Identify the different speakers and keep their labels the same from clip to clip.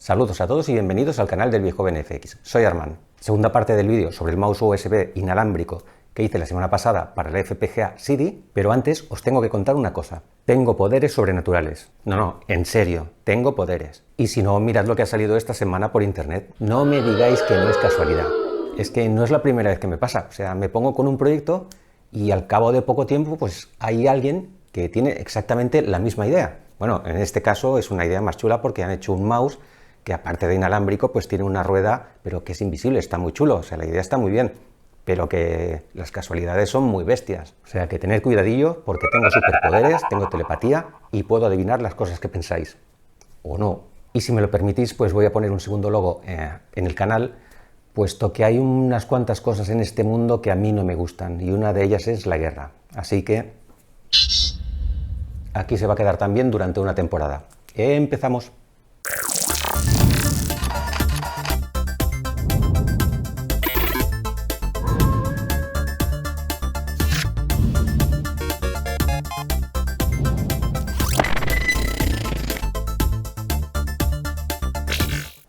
Speaker 1: Saludos a todos y bienvenidos al canal del Viejo BNFX. Soy Armand. Segunda parte del vídeo sobre el mouse USB inalámbrico que hice la semana pasada para la FPGA SIDI, pero antes os tengo que contar una cosa. Tengo poderes sobrenaturales. No, en serio, tengo poderes. Y si no, mirad lo que ha salido esta semana por internet. No me digáis que no es casualidad. Es que no es la primera vez que me pasa. O sea, me pongo con un proyecto y al cabo de poco tiempo pues hay alguien que tiene exactamente la misma idea. Bueno, en este caso es una idea más chula porque han hecho un mouse que aparte de inalámbrico pues tiene una rueda pero que es invisible, está muy chulo, o sea, la idea está muy bien, pero que las casualidades son muy bestias. O sea, que tened cuidadillo porque tengo superpoderes, tengo telepatía y puedo adivinar las cosas que pensáis. O no. Y si me lo permitís, pues voy a poner un segundo logo en el canal, puesto que hay unas cuantas cosas en este mundo que a mí no me gustan y una de ellas es la guerra. Así que aquí se va a quedar también durante una temporada. Empezamos.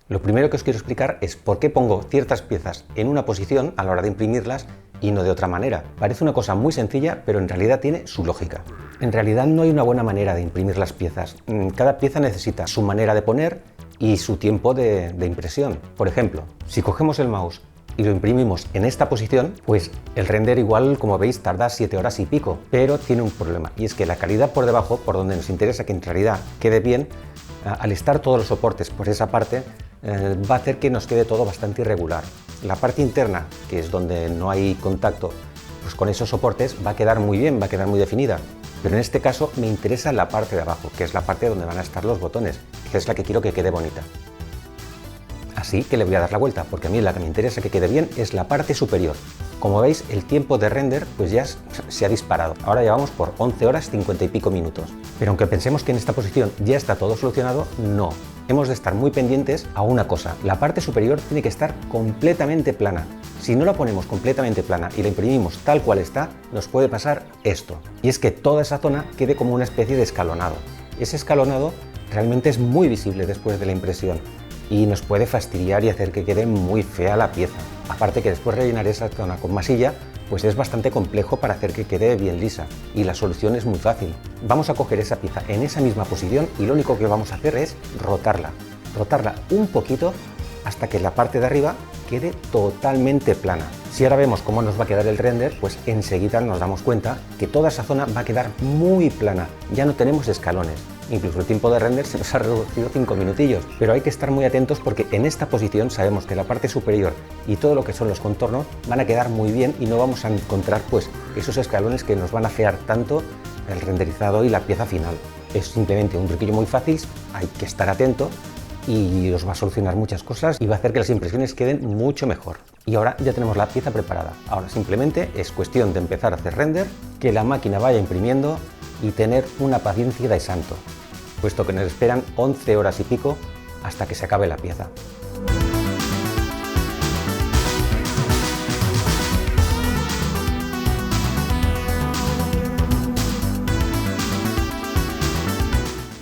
Speaker 1: Lo primero que os quiero explicar es por qué pongo ciertas piezas en una posición a la hora de imprimirlas y no de otra manera. Parece una cosa muy sencilla, pero en realidad tiene su lógica. En realidad no hay una buena manera de imprimir las piezas. Cada pieza necesita su manera de poner y su tiempo de impresión. Por ejemplo, si cogemos el mouse y lo imprimimos en esta posición, pues el render igual, como veis, tarda 7 horas y pico, pero tiene un problema, y es que la calidad por debajo, por donde nos interesa que en realidad quede bien, al estar todos los soportes por esa parte, va a hacer que nos quede todo bastante irregular. La parte interna, que es donde no hay contacto, pues con esos soportes va a quedar muy bien, va a quedar muy definida. Pero en este caso me interesa la parte de abajo, que es la parte donde van a estar los botones, que es la que quiero que quede bonita. Así que le voy a dar la vuelta, porque a mí la que me interesa que quede bien es la parte superior. Como veis, el tiempo de render pues ya se ha disparado. Ahora ya vamos por 11 horas 50 y pico minutos. Pero aunque pensemos que en esta posición ya está todo solucionado, no. Hemos de estar muy pendientes a una cosa. La parte superior tiene que estar completamente plana. Si no la ponemos completamente plana y la imprimimos tal cual está, nos puede pasar esto. Y es que toda esa zona quede como una especie de escalonado. Ese escalonado realmente es muy visible después de la impresión y nos puede fastidiar y hacer que quede muy fea la pieza. Aparte que después rellenar esa zona con masilla pues es bastante complejo para hacer que quede bien lisa, y la solución es muy fácil. Vamos a coger esa pieza en esa misma posición y lo único que vamos a hacer es rotarla un poquito hasta que la parte de arriba quede totalmente plana. Si ahora vemos cómo nos va a quedar el render, pues enseguida nos damos cuenta que toda esa zona va a quedar muy plana, ya no tenemos escalones. Incluso el tiempo de render se nos ha reducido 5 minutillos, pero hay que estar muy atentos porque en esta posición sabemos que la parte superior y todo lo que son los contornos van a quedar muy bien y no vamos a encontrar pues esos escalones que nos van a fear tanto el renderizado y la pieza final. Es simplemente un truquillo muy fácil, hay que estar atento y os va a solucionar muchas cosas y va a hacer que las impresiones queden mucho mejor. Y ahora ya tenemos la pieza preparada. Ahora simplemente es cuestión de empezar a hacer render, que la máquina vaya imprimiendo y tener una paciencia de santo, puesto que nos esperan 11 horas y pico hasta que se acabe la pieza.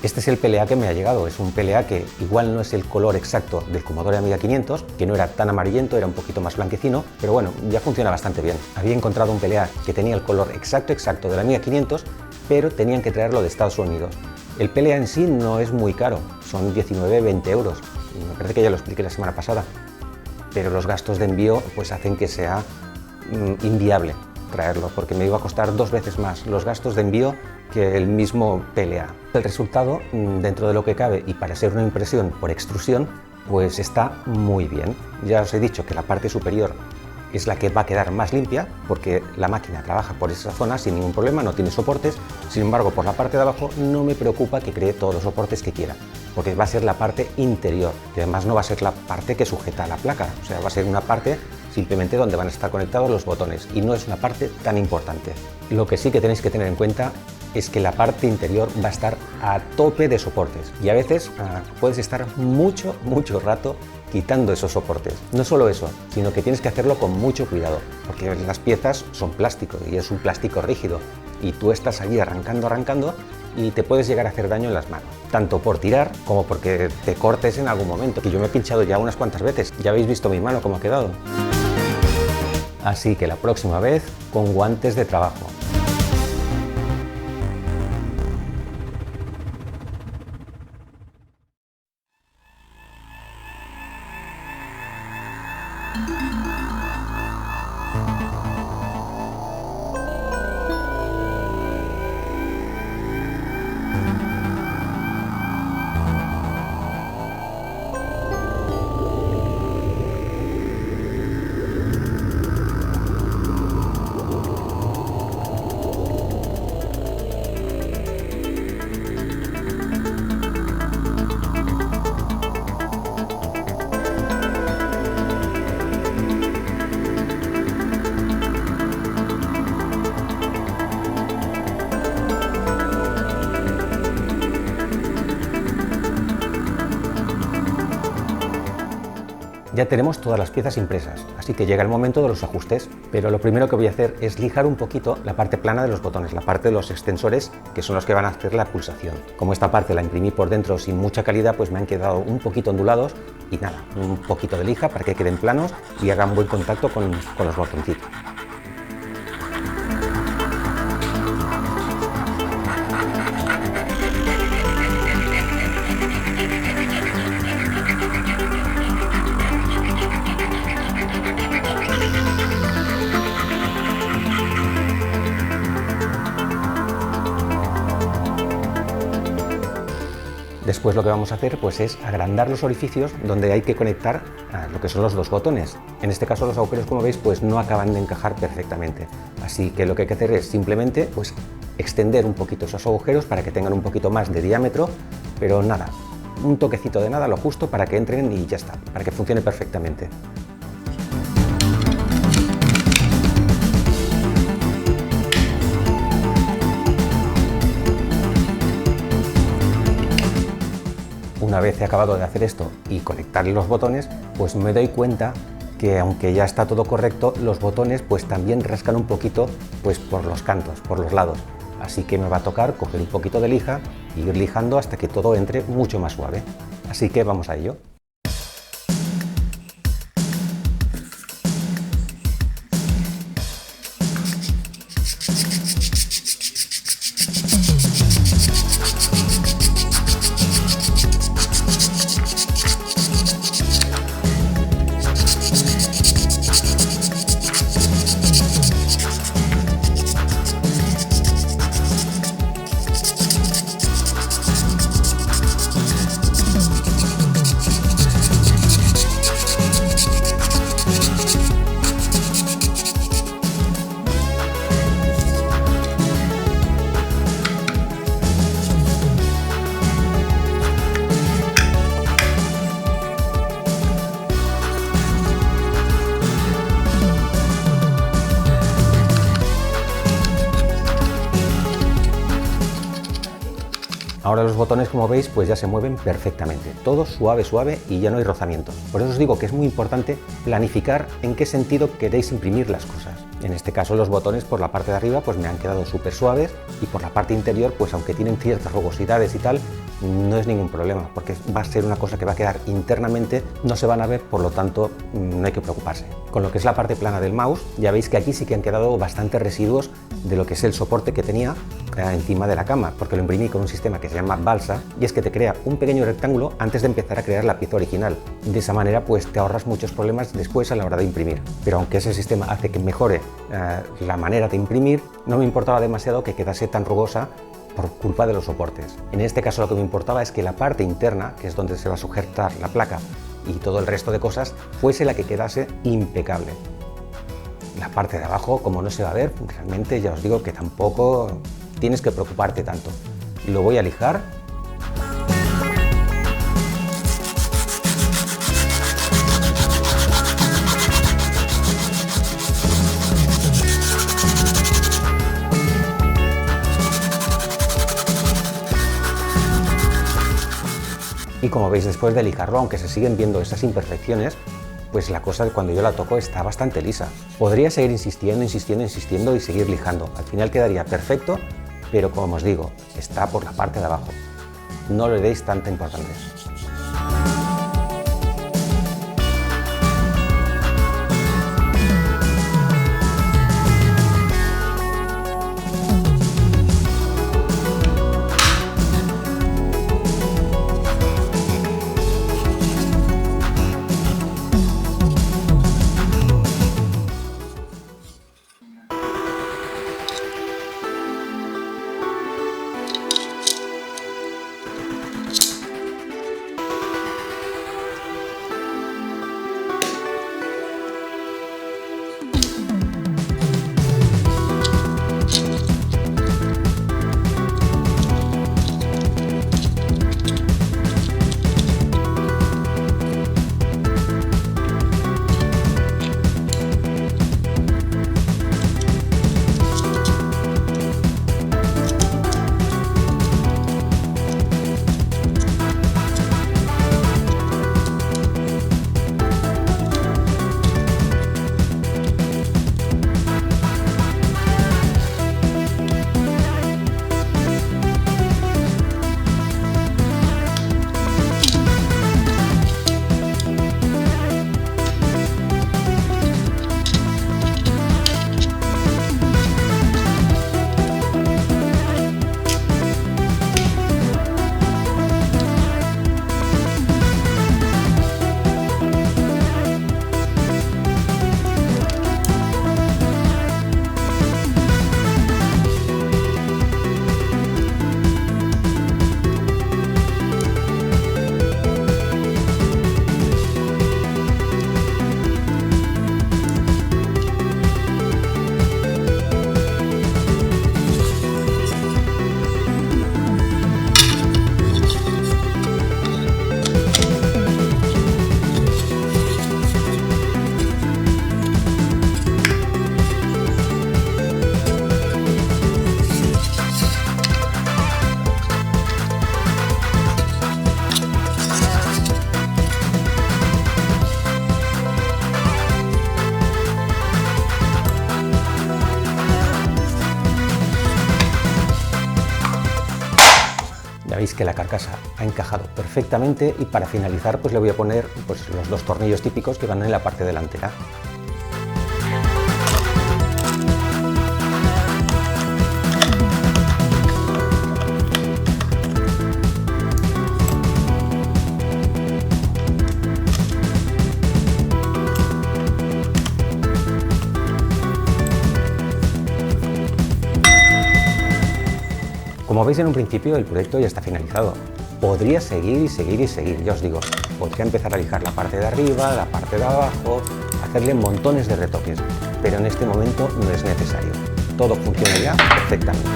Speaker 1: Este es el PLA que me ha llegado, es un PLA que igual no es el color exacto del Commodore Amiga 500, que no era tan amarillento, era un poquito más blanquecino, pero bueno, ya funciona bastante bien. Había encontrado un PLA que tenía el color exacto de la Amiga 500, pero tenían que traerlo de Estados Unidos. El PLA en sí no es muy caro, son 19-20 euros, y me parece que ya lo expliqué la semana pasada, pero los gastos de envío pues hacen que sea inviable traerlo, porque me iba a costar 2 veces más los gastos de envío que el mismo PLA. El resultado, dentro de lo que cabe y para ser una impresión por extrusión, pues está muy bien. Ya os he dicho que la parte superior es la que va a quedar más limpia porque la máquina trabaja por esa zona sin ningún problema, no tiene soportes. Sin embargo, por la parte de abajo no me preocupa que cree todos los soportes que quiera, porque va a ser la parte interior y además no va a ser la parte que sujeta a la placa, o sea, va a ser una parte simplemente donde van a estar conectados los botones y no es una parte tan importante. Lo que sí que tenéis que tener en cuenta es que la parte interior va a estar a tope de soportes y a veces puedes estar mucho rato quitando esos soportes. No solo eso, sino que tienes que hacerlo con mucho cuidado, porque las piezas son plástico y es un plástico rígido y tú estás allí arrancando y te puedes llegar a hacer daño en las manos, tanto por tirar como porque te cortes en algún momento, que yo me he pinchado ya unas cuantas veces, ya habéis visto mi mano cómo ha quedado. Así que la próxima vez con guantes de trabajo. Ya tenemos todas las piezas impresas, así que llega el momento de los ajustes, pero lo primero que voy a hacer es lijar un poquito la parte plana de los botones, la parte de los extensores, que son los que van a hacer la pulsación. Como esta parte la imprimí por dentro sin mucha calidad, pues me han quedado un poquito ondulados y nada, un poquito de lija para que queden planos y hagan buen contacto con los botoncitos. Después lo que vamos a hacer pues es agrandar los orificios donde hay que conectar a lo que son los dos botones. En este caso los agujeros, como veis, pues no acaban de encajar perfectamente. Así que lo que hay que hacer es simplemente pues extender un poquito esos agujeros para que tengan un poquito más de diámetro, pero nada, un toquecito de nada, lo justo para que entren y ya está, para que funcione perfectamente. Una vez he acabado de hacer esto y conectar los botones, pues me doy cuenta que aunque ya está todo correcto, los botones pues también rascan un poquito pues por los cantos, por los lados. Así que me va a tocar coger un poquito de lija e ir lijando hasta que todo entre mucho más suave. Así que vamos a ello. Ahora los botones, como veis, pues ya se mueven perfectamente, todo suave, suave y ya no hay rozamientos. Por eso os digo que es muy importante planificar en qué sentido queréis imprimir las cosas. En este caso los botones por la parte de arriba pues me han quedado súper suaves y por la parte interior pues aunque tienen ciertas rugosidades y tal, no es ningún problema porque va a ser una cosa que va a quedar internamente, no se van a ver, por lo tanto no hay que preocuparse. Con lo que es la parte plana del mouse, ya veis que aquí sí que han quedado bastantes residuos de lo que es el soporte que tenía encima de la cama, porque lo imprimí con un sistema que se llama balsa y es que te crea un pequeño rectángulo antes de empezar a crear la pieza original. De esa manera pues te ahorras muchos problemas después a la hora de imprimir. Pero aunque ese sistema hace que mejore la manera de imprimir, no me importaba demasiado que quedase tan rugosa por culpa de los soportes. En este caso lo que me importaba es que la parte interna, que es donde se va a sujetar la placa y todo el resto de cosas, fuese la que quedase impecable. La parte de abajo, como no se va a ver, realmente ya os digo que tampoco tienes que preocuparte tanto. Lo voy a lijar. Y como veis, después de lijarlo, aunque se siguen viendo esas imperfecciones, pues la cosa cuando yo la toco está bastante lisa. Podría seguir insistiendo y seguir lijando. Al final quedaría perfecto, pero como os digo, está por la parte de abajo. No le deis tanta importancia. Veis que la carcasa ha encajado perfectamente y para finalizar pues le voy a poner pues los dos tornillos típicos que van en la parte delantera. Como veis en un principio el proyecto ya está finalizado. Podría seguir y seguir y seguir, ya os digo, podría empezar a lijar la parte de arriba, la parte de abajo, hacerle montones de retoques, pero en este momento no es necesario. Todo funciona ya perfectamente.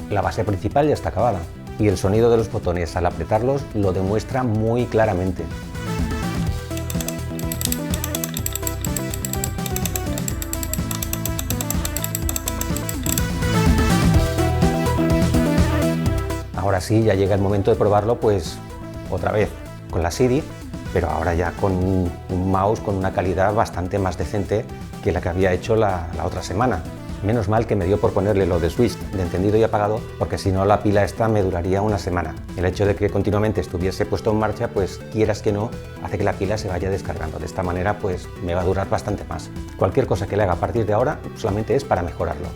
Speaker 1: La base principal ya está acabada y el sonido de los botones al apretarlos lo demuestra muy claramente. Ahora sí, ya llega el momento de probarlo, pues otra vez con la CD, pero ahora ya con un mouse con una calidad bastante más decente que la que había hecho la otra semana. Menos mal que me dio por ponerle lo de switch de encendido y apagado, porque si no la pila esta me duraría una semana. El hecho de que continuamente estuviese puesto en marcha, pues quieras que no, hace que la pila se vaya descargando. De esta manera pues me va a durar bastante más. Cualquier cosa que le haga a partir de ahora solamente es para mejorarlo.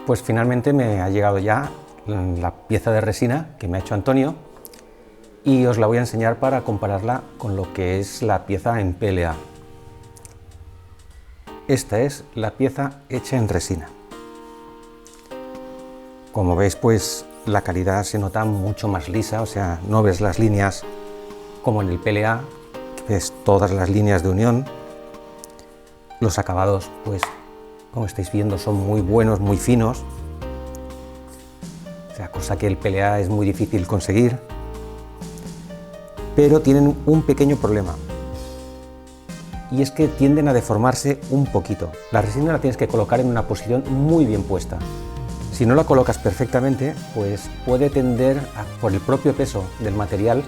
Speaker 1: Pues finalmente me ha llegado ya la pieza de resina que me ha hecho Antonio y os la voy a enseñar para compararla con lo que es la pieza en PLA. Esta es la pieza hecha en resina. Como veis, pues la calidad se nota mucho más lisa, o sea, no ves las líneas como en el PLA, ves todas las líneas de unión. Los acabados, pues como estáis viendo, son muy buenos, muy finos, o sea, cosa que el PLA es muy difícil conseguir, pero tienen un pequeño problema, y es que tienden a deformarse un poquito. La resina la tienes que colocar en una posición muy bien puesta. Si no la colocas perfectamente, pues puede tender, por el propio peso del material,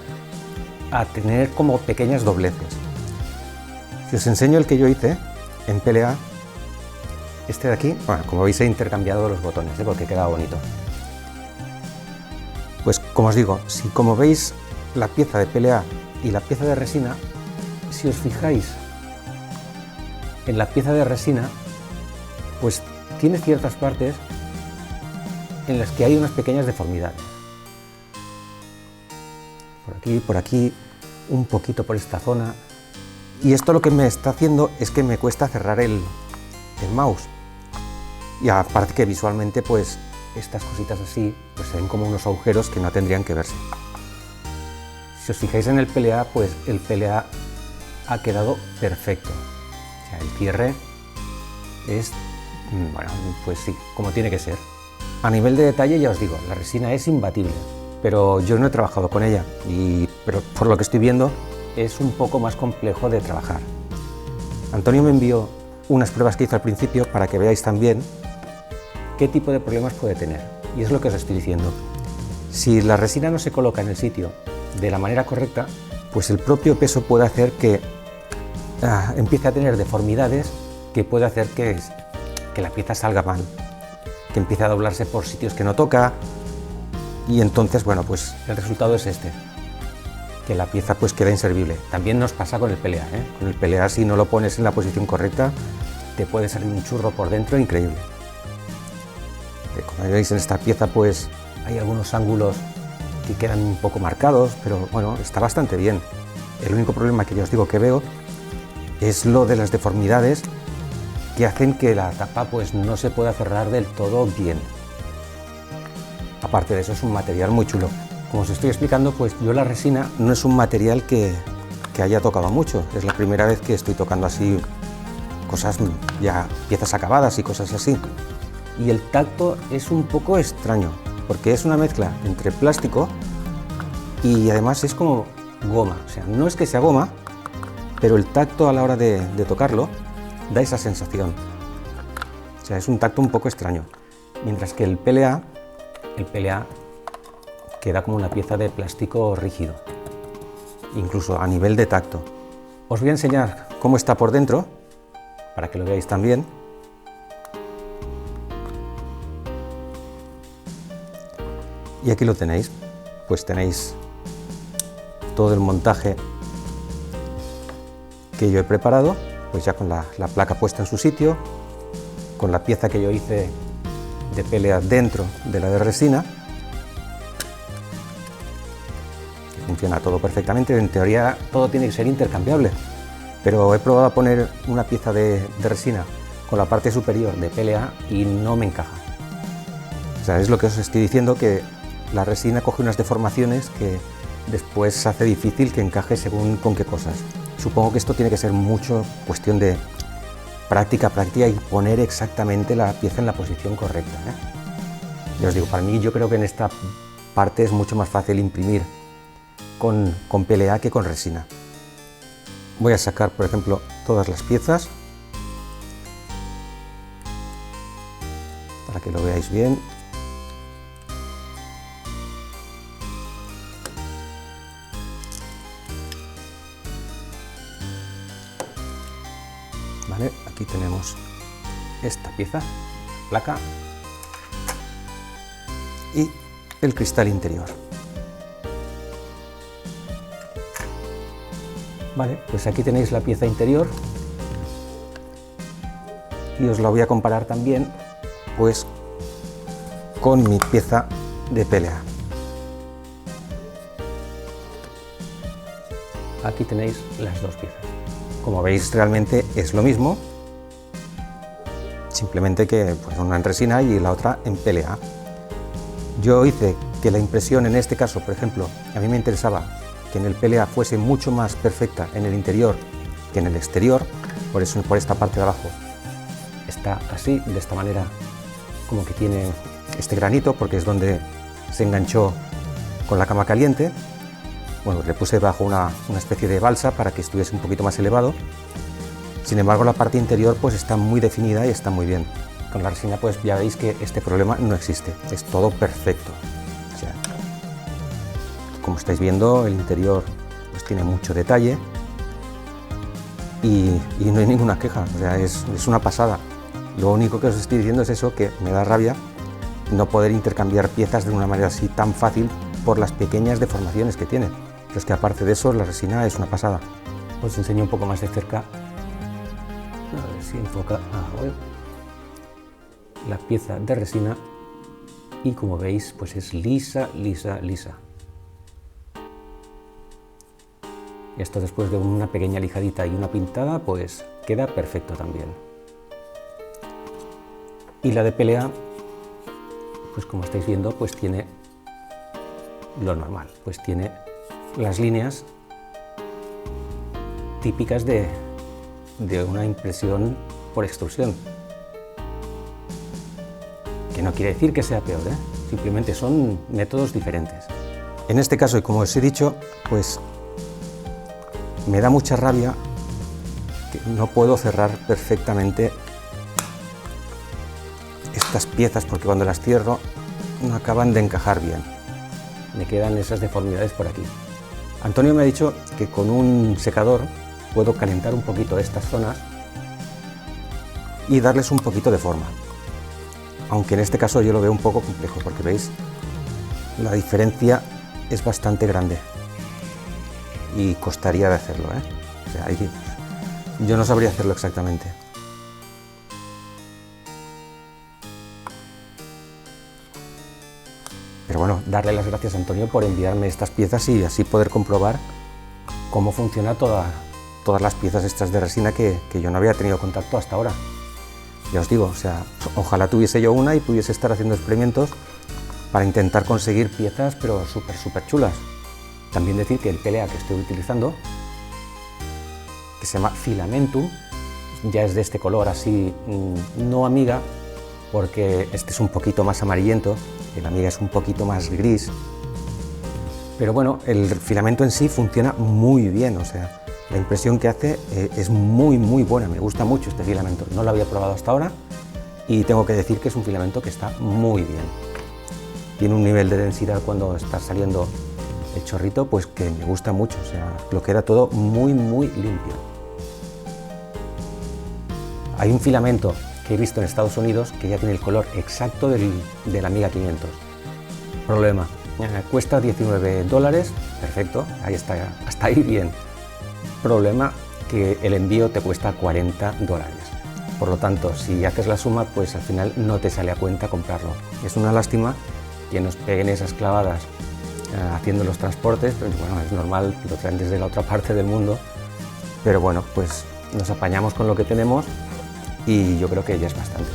Speaker 1: a tener como pequeñas dobleces. Si os enseño el que yo hice en PLA, este de aquí, bueno, como veis he intercambiado los botones, porque queda bonito. Pues como os digo, si como veis la pieza de PLA y la pieza de resina, si os fijáis en la pieza de resina, pues tiene ciertas partes en las que hay unas pequeñas deformidades. Por aquí, un poquito por esta zona. Y esto lo que me está haciendo es que me cuesta cerrar el mouse. Y aparte que visualmente, pues estas cositas así, pues se ven como unos agujeros que no tendrían que verse. Si os fijáis en el PLA, pues el PLA ha quedado perfecto. O sea, el cierre es, bueno, pues sí, como tiene que ser. A nivel de detalle, ya os digo, la resina es imbatible, pero yo no he trabajado con ella, pero por lo que estoy viendo es un poco más complejo de trabajar. Antonio me envió unas pruebas que hizo al principio para que veáis también qué tipo de problemas puede tener, y es lo que os estoy diciendo. Si la resina no se coloca en el sitio de la manera correcta, pues el propio peso puede hacer que empiece a tener deformidades que puede hacer que la pieza salga mal, que empiece a doblarse por sitios que no toca, y entonces, bueno, pues el resultado es este, que la pieza pues queda inservible. También nos pasa con el PLA, ¿eh? Con el PLA, si no lo pones en la posición correcta, te puede salir un churro por dentro increíble. Como veis en esta pieza, pues hay algunos ángulos que quedan un poco marcados, pero bueno, está bastante bien. El único problema que ya os digo que veo es lo de las deformidades que hacen que la tapa pues no se pueda cerrar del todo bien. Aparte de eso, es un material muy chulo. Como os estoy explicando, pues yo la resina no es un material que haya tocado mucho. Es la primera vez que estoy tocando así cosas, ya piezas acabadas y cosas así. Y el tacto es un poco extraño, porque es una mezcla entre plástico y además es como goma. O sea, no es que sea goma, pero el tacto a la hora de tocarlo da esa sensación. O sea, es un tacto un poco extraño. Mientras que el PLA queda como una pieza de plástico rígido, incluso a nivel de tacto. Os voy a enseñar cómo está por dentro, para que lo veáis también. Y aquí lo tenéis, pues tenéis todo el montaje que yo he preparado, pues ya con la placa puesta en su sitio, con la pieza que yo hice de PLA dentro de la de resina. Funciona todo perfectamente, en teoría todo tiene que ser intercambiable, pero he probado a poner una pieza de resina con la parte superior de PLA y no me encaja. O sea, es lo que os estoy diciendo, que la resina coge unas deformaciones que después hace difícil que encaje según con qué cosas. Supongo que esto tiene que ser mucho cuestión de práctica y poner exactamente la pieza en la posición correcta, ¿eh? Ya os digo, para mí yo creo que en esta parte es mucho más fácil imprimir con PLA que con resina. Voy a sacar, por ejemplo, todas las piezas para que lo veáis bien. Vale, aquí tenemos esta pieza, placa y el cristal interior. Vale, pues aquí tenéis la pieza interior y os la voy a comparar también pues con mi pieza de PLA. aquí tenéis las dos piezas. Como veis, realmente es lo mismo, simplemente que pues, una en resina y la otra en PLA. Yo hice que la impresión en este caso, por ejemplo, a mí me interesaba que en el PLA fuese mucho más perfecta en el interior que en el exterior, por eso por esta parte de abajo está así, de esta manera, como que tiene este granito, porque es donde se enganchó con la cama caliente. Bueno, le puse bajo una especie de balsa para que estuviese un poquito más elevado. Sin embargo, la parte interior pues está muy definida y está muy bien. Con la resina pues ya veis que este problema no existe, es todo perfecto. O sea, como estáis viendo, el interior pues tiene mucho detalle y no hay ninguna queja, o sea, es una pasada. Lo único que os estoy diciendo es eso, que me da rabia no poder intercambiar piezas de una manera así tan fácil por las pequeñas deformaciones que tiene. Pero es que aparte de eso, la resina es una pasada. Os enseño un poco más de cerca, a ver si enfoca, la pieza de resina, y como veis pues es lisa, lisa, lisa. Y esto, después de una pequeña lijadita y una pintada, pues queda perfecto también. Y la de PLA, pues como estáis viendo, pues tiene lo normal, pues tiene las líneas típicas de una impresión por extrusión. Que no quiere decir que sea peor, simplemente son métodos diferentes. En este caso, y como os he dicho, pues me da mucha rabia que no puedo cerrar perfectamente estas piezas, porque cuando las cierro no acaban de encajar bien. Me quedan esas deformidades por aquí. Antonio me ha dicho que con un secador puedo calentar un poquito estas zonas y darles un poquito de forma. Aunque en este caso yo lo veo un poco complejo, porque veis, la diferencia es bastante grande y costaría de hacerlo, O sea, yo no sabría hacerlo exactamente. Pero bueno, darle las gracias a Antonio por enviarme estas piezas y así poder comprobar cómo funciona todas las piezas estas de resina que yo no había tenido contacto hasta ahora. Ya os digo, o sea, ojalá tuviese yo una y pudiese estar haciendo experimentos para intentar conseguir piezas, pero súper chulas. También decir que el PLA que estoy utilizando, que se llama Filamentum, ya es de este color así, no amiga, porque este es un poquito más amarillento, el amiga es un poquito más gris. Pero bueno, el filamento en sí funciona muy bien, o sea, la impresión que hace es muy buena, me gusta mucho este filamento. No lo había probado hasta ahora y tengo que decir que es un filamento que está muy bien. Tiene un nivel de densidad cuando está saliendo el chorrito, pues que me gusta mucho, o sea, lo queda todo muy limpio. Hay un filamento que he visto en Estados Unidos que ya tiene el color exacto del Amiga 500. Problema, cuesta $19, perfecto, ahí está, hasta ahí bien. Problema, que el envío te cuesta $40. Por lo tanto, si haces la suma, pues al final no te sale a cuenta comprarlo. Es una lástima que nos peguen esas clavadas haciendo los transportes, pero bueno, es normal, lo traen desde la otra parte del mundo, pero bueno, pues nos apañamos con lo que tenemos y yo creo que ya es bastante.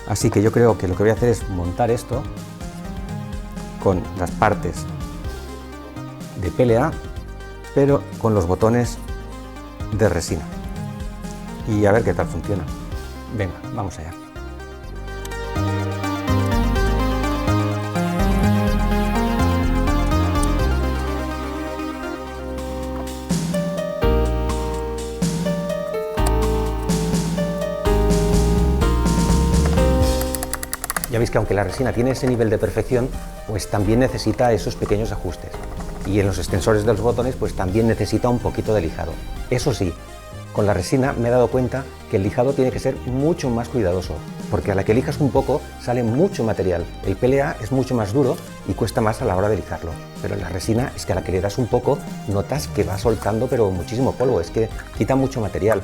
Speaker 1: Así que yo creo que lo que voy a hacer es montar esto con las partes de PLA, pero con los botones de resina, y a ver qué tal funciona. Venga, vamos allá. Ya veis que aunque la resina tiene ese nivel de perfección, pues también necesita esos pequeños ajustes. Y en los extensores de los botones, pues también necesita un poquito de lijado. Eso sí, con la resina me he dado cuenta que el lijado tiene que ser mucho más cuidadoso, porque a la que lijas un poco sale mucho material. El PLA es mucho más duro y cuesta más a la hora de lijarlo, pero en la resina es que a la que le das un poco notas que va soltando pero muchísimo polvo, es que quita mucho material.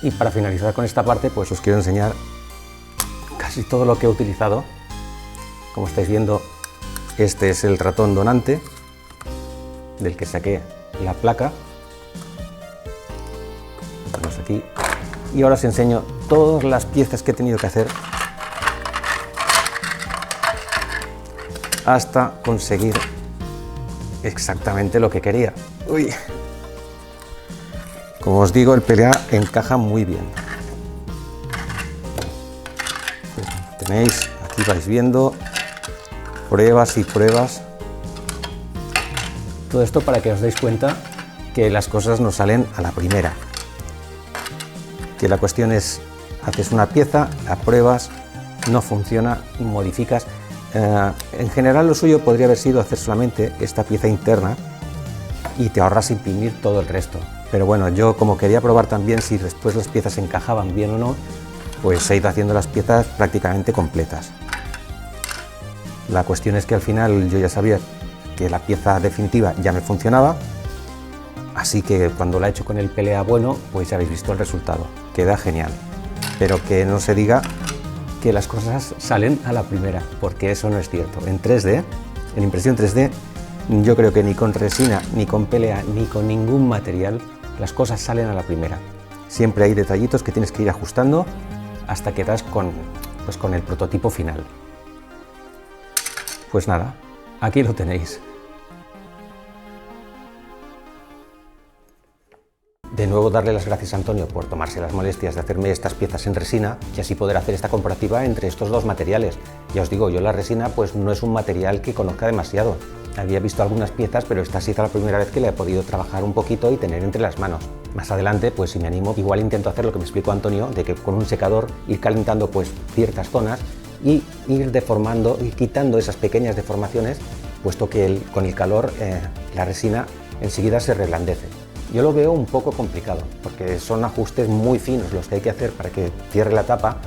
Speaker 1: Y para finalizar con esta parte, pues os quiero enseñar casi todo lo que he utilizado. Como estáis viendo, este es el ratón donante del que saqué la placa. Vamos aquí. Y ahora os enseño todas las piezas que he tenido que hacer hasta conseguir exactamente lo que quería. Uy. Como os digo, el PLA encaja muy bien. Tenéis, aquí vais viendo pruebas y pruebas. Todo esto para que os deis cuenta que las cosas no salen a la primera. Que la cuestión es, haces una pieza, la pruebas, no funciona, modificas. En general lo suyo podría haber sido hacer solamente esta pieza interna y te ahorras imprimir todo el resto. Pero bueno, yo como quería probar también si después las piezas encajaban bien o no, pues he ido haciendo las piezas prácticamente completas. La cuestión es que al final yo ya sabía que la pieza definitiva ya me funcionaba, así que cuando la he hecho con el PLA bueno, pues ya habéis visto el resultado, queda genial. Pero que no se diga que las cosas salen a la primera, porque eso no es cierto. En 3D, en impresión 3D, yo creo que ni con resina, ni con PLA, ni con ningún material, las cosas salen a la primera. Siempre hay detallitos que tienes que ir ajustando hasta que das con el prototipo final. Pues nada, aquí lo tenéis. De nuevo darle las gracias a Antonio por tomarse las molestias de hacerme estas piezas en resina y así poder hacer esta comparativa entre estos dos materiales. Ya os digo, yo la resina pues no es un material que conozca demasiado. Había visto algunas piezas, pero esta ha sido la primera vez que le he podido trabajar un poquito y tener entre las manos. Más adelante, pues si me animo, igual intento hacer lo que me explicó Antonio, de que con un secador ir calentando pues ciertas zonas y ir deformando y quitando esas pequeñas deformaciones, puesto que con el calor la resina enseguida se reblandece. Yo lo veo un poco complicado, porque son ajustes muy finos los que hay que hacer para que cierre la tapa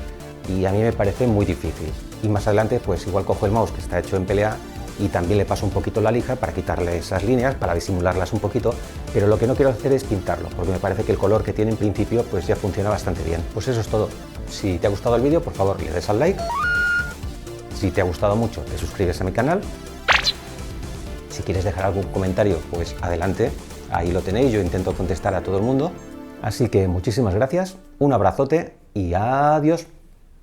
Speaker 1: y a mí me parece muy difícil. Y más adelante, pues igual cojo el mouse que está hecho en PLA y también le paso un poquito la lija para quitarle esas líneas, para disimularlas un poquito, pero lo que no quiero hacer es pintarlo, porque me parece que el color que tiene en principio pues ya funciona bastante bien. Pues eso es todo. Si te ha gustado el vídeo, por favor le des al like. Si te ha gustado mucho, te suscribes a mi canal. Si quieres dejar algún comentario, pues adelante, ahí lo tenéis, yo intento contestar a todo el mundo. Así que muchísimas gracias, un abrazote y adiós.